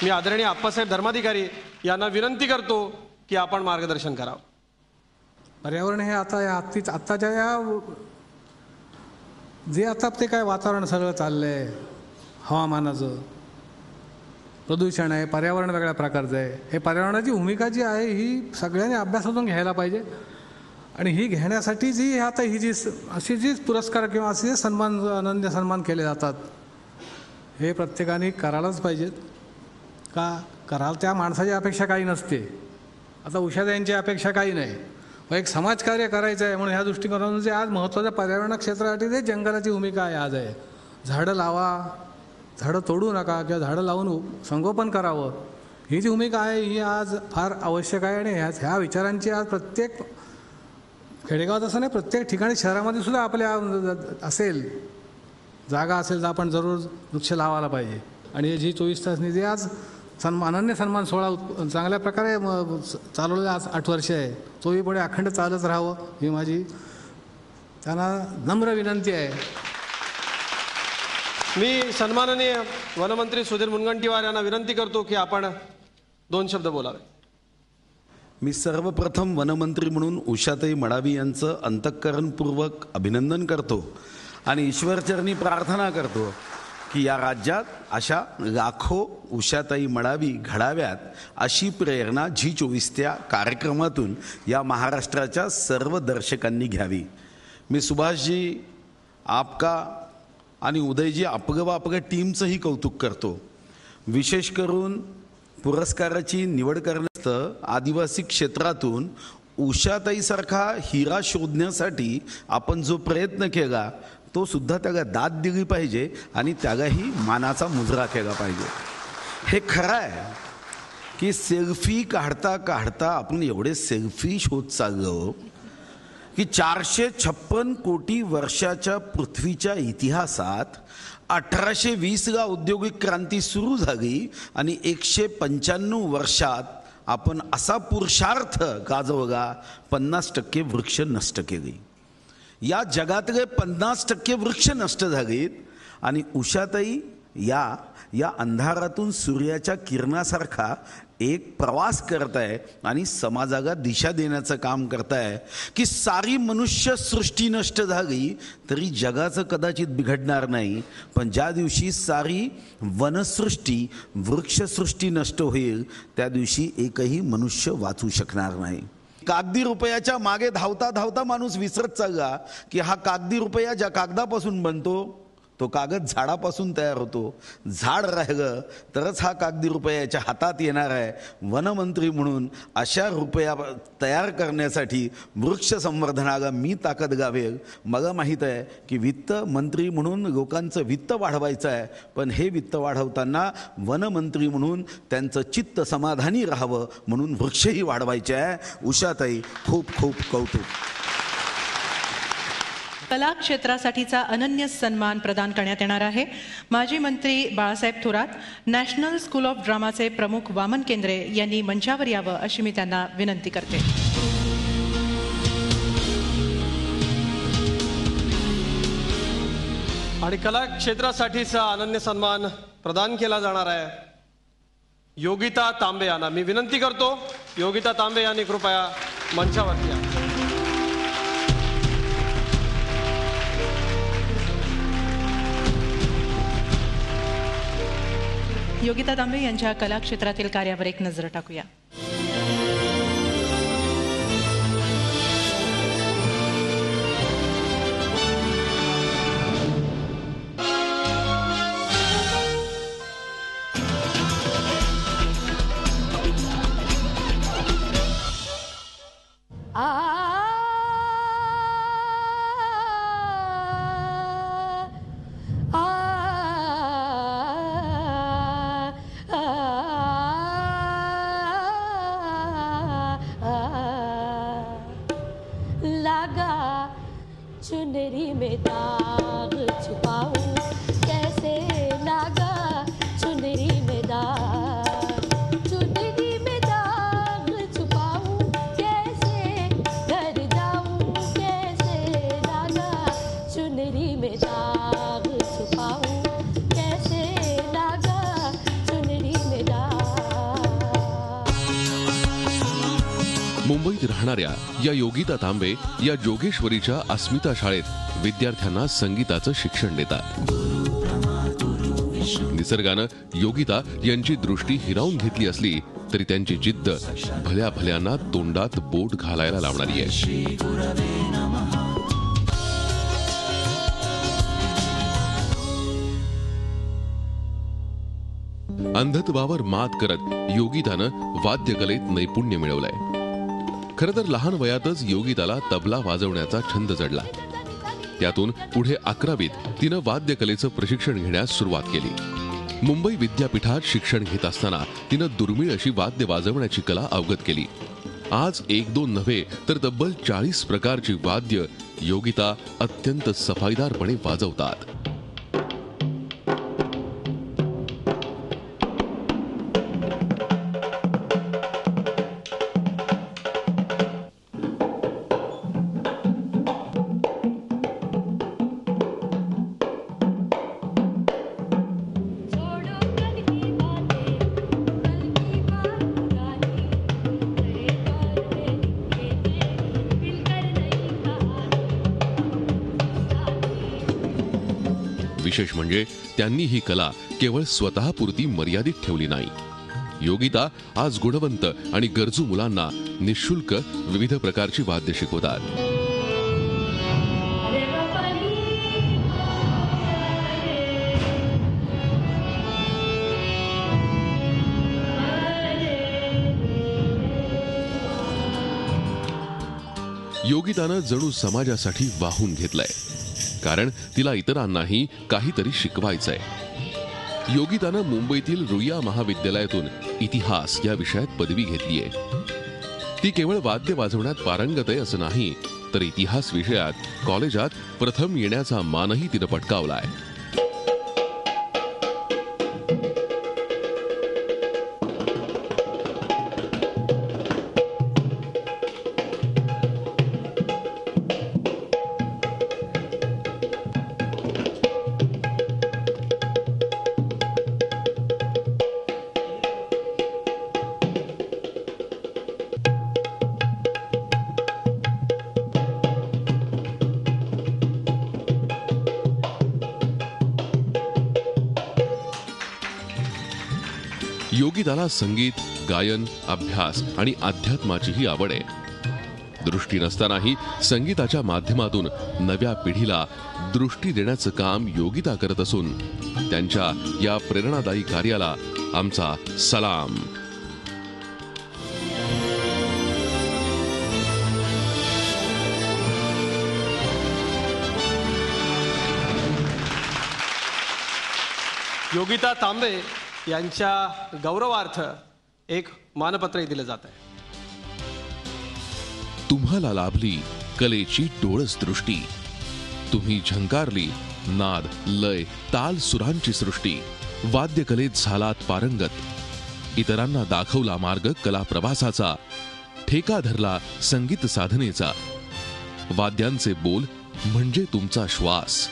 मी आदरणीय आप्पासाहेब धर्माधिकारी यांना विनंती करतो की आपण मार्गदर्शन करावं. पर्यावरण हे आत्ताच्या या जे आता ते काय वातावरण सगळं चाललंय, हवामानाचं प्रदूषण आहे, पर्यावरण वेगळ्या प्रकारचं आहे. हे पर्यावरणाची भूमिका जी आहे ही सगळ्यांनी अभ्यासातून घ्यायला पाहिजे. आणि ही घेण्यासाठी जी आता ही जी अशी जी पुरस्कार किंवा असे जे सन्मान अनन्य सन्मान केले जातात हे प्रत्येकाने करायलाच पाहिजेत. का कराल त्या माणसाची अपेक्षा काही नसते. आता उषाताईंची अपेक्षा काही नाही, एक समाजकार्य करायचं आहे म्हणून ह्या दृष्टिकोनातून जे आज महत्त्वाच्या पर्यावरण क्षेत्रासाठी ते जंगलाची भूमिका आहे आज आहे. झाडं लावा, झाडं तोडू नका किंवा झाडं लावून संगोपन करावं, ही जी भूमिका आहे ही आज फार आवश्यक आहे. आणि ह्या विचारांची आज प्रत्येक खेडेगावात असं नाही, प्रत्येक ठिकाणी शहरामध्ये सुद्धा आपल्या असेल जागा असेल तर आपण जरूर वृक्ष लावायला पाहिजे. आणि जी 24 तास निधी आज अनन्य सन्मान सोहळा चांगल्या प्रकारे चालवलेला आज 8 वर्ष आहे, तोही पुढे अखंड चालत राहावं ही माझी त्यांना नम्र विनंती आहे. मी सन्माननीय वनमंत्री सुधीर मुनगंटीवार यांना विनंती करतो की आपण 2 शब्द बोलावे. मी सर्वप्रथम वनमंत्री म्हणून उषाताई मडावी यांचं अंतःकरणपूर्वक अभिनंदन करतो आणि ईश्वरचरणी प्रार्थना करतो की या राज्यात अशा लाखो उषाताई मडावी घडाव्यात अशी प्रेरणा G24 त्या कार्यक्रमातून या महाराष्ट्राच्या सर्व दर्शकांनी घ्यावी. मी सुभाषजी आपका आणि उदयजी आपगं टीमचंही कौतुक करतो. विशेष करून पुरस्काराची निवड करण्यात आदिवासी क्षेत्रातून उषाताईसारखा हिरा शोधण्यासाठी आपण जो प्रयत्न केला तो सुद्धा त्याला दाद दिली पाहिजे आणि त्यालाही मानाचा मुजरा केला पाहिजे. हे खरं आहे की सेल्फी काढता काढता आपण एवढे सेल्फिश होत चाललो की 456 कोटी वर्षाच्या पृथ्वीच्या इतिहासात 1820ला औद्योगिक क्रांती सुरू झाली आणि 195 वर्षात आपण असा पुरुषार्थ गाजवला 50% वृक्ष नष्ट केली. या जगातले 50% वृक्ष नष्ट झालीत आणि उषाताई या अंधारातून सूर्याच्या किरणासारखा एक प्रवास करताय आणि समाजाला दिशा देण्याचं काम करताय की सारी मनुष्य सृष्टी नष्ट झाली तरी जगाचं कदाचित बिघडणार नाही, पण ज्या दिवशी सारी वनसृष्टी वृक्षसृष्टी नष्ट होईल त्या दिवशी एकही मनुष्य वाचू शकणार नाही. कागदी रुपयाच्या मागे धावता धावता माणूस विसरत चालला की हा कागदी रुपया ज्या कागदापासून बनतो तो कागद झाडापासून तयार होतो. झाड राहिलं तरच हा कागदी रुपयाच्या हातात येणार आहे. वनमंत्री म्हणून अशा रुपया तयार करण्यासाठी वृक्ष संवर्धनाला मी ताकद गावेल. मला माहीत आहे की वित्त मंत्री म्हणून लोकांचं वित्त वाढवायचं आहे, पण हे वित्त वाढवताना वनमंत्री म्हणून त्यांचं चित्त समाधानी राहावं म्हणून वृक्षही वाढवायचे आहे. उषाताई खूप खूप कौतुक. कला क्षेत्रासाठीचा अनन्य सन्मान प्रदान करण्यात येणार आहे. माजी मंत्री Balasaheb Thorat, national school of ड्रामाचे प्रमुख वामन केंद्रे यांनी मंचावर यावं अशी मी त्यांना विनंती करते. आणि कला क्षेत्रासाठीचा अनन्य सन्मान प्रदान केला जाणार आहे योगिता तांबे यांना. मी विनंती करतो योगिता तांबे यांनी कृपया मंचावरती या. योगिता तांबे यांच्या कला क्षेत्रातील कार्यावर एक नजर टाकूया. मुंबईत राहणाऱ्या या योगिता तांबे या जोगेश्वरीच्या अस्मिता शाळेत विद्यार्थ्यांना संगीताचं शिक्षण देतात. निसर्गानं योगिता यांची दृष्टी हिरावून घेतली असली तरी त्यांची जिद्द भल्या भल्यांना तोंडात बोट घालायला लावणारी आहे. अंधत्वावर मात करत योगितानं वाद्यकलेत नैपुण्य मिळवलंय. खरं तर लहान वयातच योगिताला तबला वाजवण्याचा छंद जडला. त्यातून पुढे 11वीत तिनं वाद्यकलेचं प्रशिक्षण घेण्यास सुरुवात केली. मुंबई विद्यापीठात शिक्षण घेत असताना तिनं दुर्मिळ अशी वाद्य वाजवण्याची कला अवगत केली. आज 1-2 नव्हे तर तब्बल 40 प्रकारची वाद्य योगिता अत्यंत सफाईदारपणे वाजवतात. विशेष म्हणजे त्यांनी ही कला केवळ स्वतःपुरती मर्यादित ठेवली नाही. योगिता आज गुणवंत आणि गरजू मुलांना निःशुल्क विविध प्रकारची वाद्य शिकवतात. योगितानं जणू समाजासाठी वाहून घेतलंय, कारण तिला इतरांनाही काहीतरी शिकवायचंय. योगितानं मुंबईतील रुईया महाविद्यालयातून इतिहास या विषयात पदवी घेतलीये. ती केवळ वाद्य वाजवण्यात पारंगत आहे असं नाही, तर इतिहास विषयात कॉलेजात प्रथम येण्याचा मानही तिनं पटकावलाय. योगिताला संगीत, गायन, अभ्यास आणि अध्यात्माचीही आवड आहे. दृष्टी नसतानाही संगीताच्या माध्यमातून नव्या पिढीला दृष्टी देण्याचं काम योगिता करत असून त्यांच्या या प्रेरणादायी कार्याला आमचा सलाम. योगिता तांबे यांच्या गौरवार्थ एक मानपत्रही दिलं जात आहे. तुम्हाला लाभली कलेची डोळस दृष्टी. तुम्ही झंकारली नाद, लय, ताल, सुरांची सृष्टी. वाद्यकलेत झालात पारंगत. इतरांना दाखवला मार्ग कला प्रवासाचा. ठेका धरला संगीत साधनेचा. वाद्यांचे बोल म्हणजे तुमचा श्वास.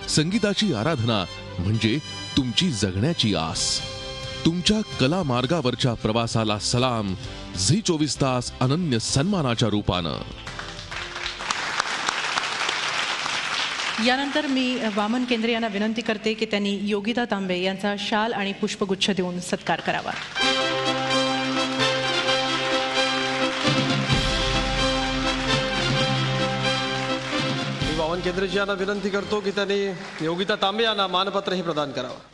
संगीताची आराधना म्हणजे तुमची जगण्याची आस. तुमच्या कला मार्गावरच्या प्रवासाला सलाम. झी 24 तास अनन्य सन्मानाच्या रूपानं. यानंतर मी वामन केंद्रे यांना विनंती करते की त्यांनी योगिता तांबे यांचा शाल आणि पुष्पगुच्छ देऊन सत्कार करावा. मी वामन केंद्रेजी यांना विनंती करतो की त्यांनी योगिता तांबे यांना मानपत्रही प्रदान करावं.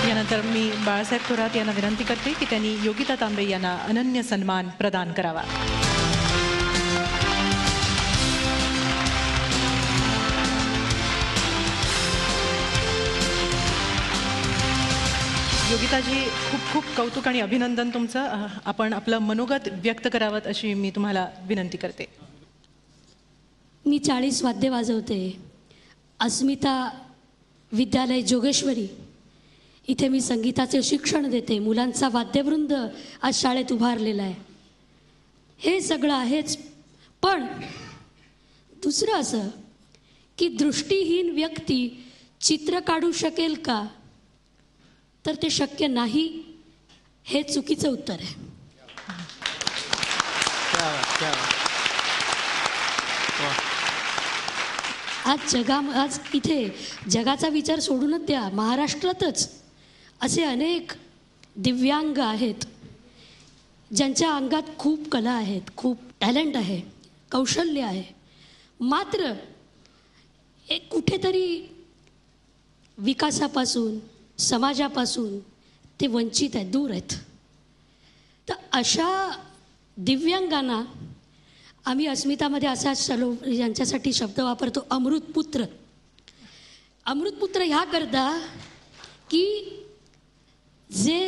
यानंतर मी बाळासाहेब थोरात यांना विनंती करते की त्यांनी योगिता तांबे यांना अनन्य सन्मान प्रदान करावा. योगिताजी, खूप खूप कौतुक आणि अभिनंदन तुमचं. आपण आपलं मनोगत व्यक्त करावं अशी मी तुम्हाला विनंती करते. मी 40 वाद्य वाजवते. अस्मिता विद्यालय जोगेश्वरी इथे मी संगीताचे शिक्षण देते. मुलांचा वाद्यवृंद आज शाळेत उभारलेला आहे. हे सगळं आहेच, पण दुसरं असं की दृष्टीहीन व्यक्ती चित्र काढू शकेल का, तर ते शक्य नाही हे चुकीचं उत्तर आहे. आज इथे जगाचा विचार सोडूनच द्या, महाराष्ट्रातच असे अनेक दिव्यांग आहेत ज्यांच्या अंगात खूप कला आहेत, खूप टॅलेंट आहे, कौशल्य आहे, मात्र एक कुठेतरी विकासापासून, समाजापासून ते वंचित आहेत, दूर आहेत. तर अशा दिव्यांगांना आम्ही अस्मितामध्ये असा यांच्यासाठी शब्द वापरतो, अमृतपुत्र. अमृतपुत्र ह्याकरता की जे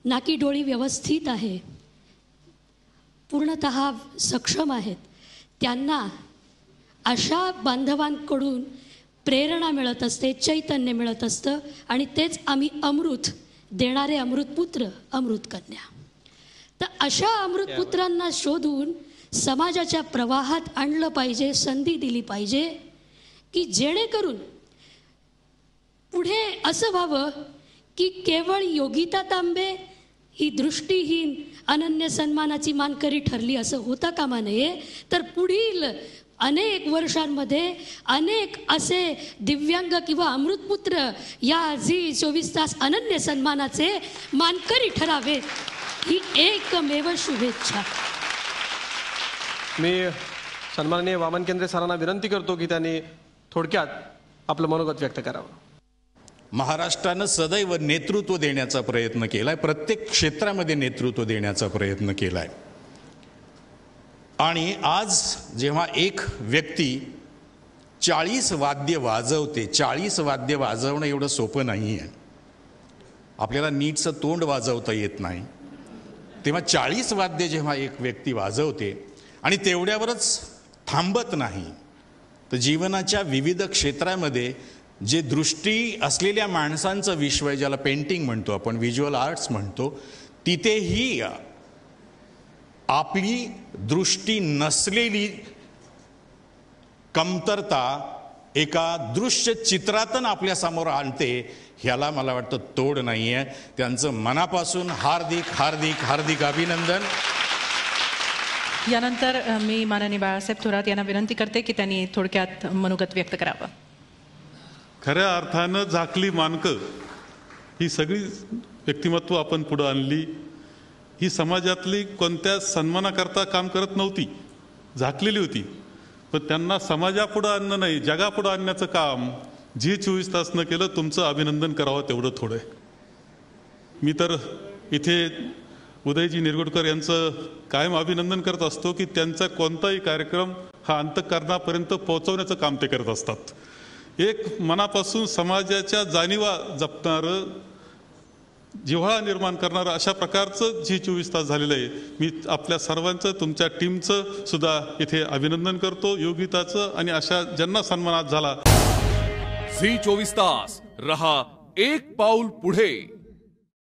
नाकी डोळी व्यवस्थित आहे, पूर्णतः सक्षम आहेत, त्यांना अशा बांधवांकडून प्रेरणा मिळत असते, चैतन्य मिळत असतं आणि तेच आम्ही अमृत देणारे अमृतपुत्र, अमृतकन्या. तर अशा अमृतपुत्रांना शोधून समाजाच्या प्रवाहात आणलं पाहिजे, संधी दिली पाहिजे की जेणेकरून पुढे असं व्हावं की केवळ योगिता तांबे ही दृष्टीहीन अनन्य सन्मानाची मानकरी ठरली असं होता कामा नये, तर पुढील अनेक वर्षांमध्ये अनेक असे दिव्यांग किंवा अमृतपुत्र या झी 24 तास अनन्य सन्मानाचे मानकरी ठरावे, ही एकमेव शुभेच्छा. मी सन्माननीय वामन केंद्रे सरांना विनंती करतो की त्यांनी थोडक्यात आपलं मनोगत व्यक्त करावं. महाराष्ट्रानं सदैव नेतृत्व देण्याचा प्रयत्न केलाय, प्रत्येक क्षेत्रामध्ये नेतृत्व देण्याचा प्रयत्न केलाय. आणि आज जेव्हा एक व्यक्ती 40 वाद्य वाजवते, 40 वाद्य वाजवणं एवढं सोपं नाही आहे. आपल्याला नीटचं तोंड वाजवता येत नाही, तेव्हा 40 वाद्य जेव्हा एक व्यक्ती वाजवते आणि तेवढ्यावरच थांबत नाही, तर जीवनाच्या विविध क्षेत्रामध्ये जे दृष्टी असलेल्या माणसांचं विश्व आहे, ज्याला पेंटिंग म्हणतो आपण, व्हिज्युअल आर्ट्स म्हणतो, तिथेही आपली दृष्टी नसलेली कमतरता एका दृश्य चित्रातून आपल्या समोर आणते, ह्याला मला वाटतं तोड नाही आहे. त्यांचं मनापासून हार्दिक हार्दिक हार्दिक अभिनंदन. यानंतर मी माननीय बाळासाहेब थोरात यांना विनंती करते की त्यांनी थोडक्यात मनोगत व्यक्त करावं. खऱ्या अर्थानं झाकली मानकं ही सगळी व्यक्तिमत्व आपण पुढं आणली. ही समाजातली कोणत्या सन्मानाकरता काम करत नव्हती, झाकलेली होती, पण त्यांना समाजापुढं आणणं नाही, जगापुढं आणण्याचं काम झी 24 तासनं केलं. तुमचं अभिनंदन करावं तेवढं थोडं आहे. मी तर इथे उदयजी निरगुडकर यांचं कायम अभिनंदन करत असतो की त्यांचा कोणताही कार्यक्रम हा अंतःकरणापर्यंत पोहोचवण्याचं काम ते करत असतात. एक मनापासून समाजाच्या जाणीवा जपणारं, जिव्हाळा निर्माण करणारं अशा प्रकारचं झी 24 तास झालेलं आहे. मी आपल्या सर्वांचं, तुमच्या टीमचं सुद्धा इथे अभिनंदन करतो, योगिताचं आणि अशा ज्यांना सन्मानात झाला. झी 24 तास रहा एक पाऊल पुढे.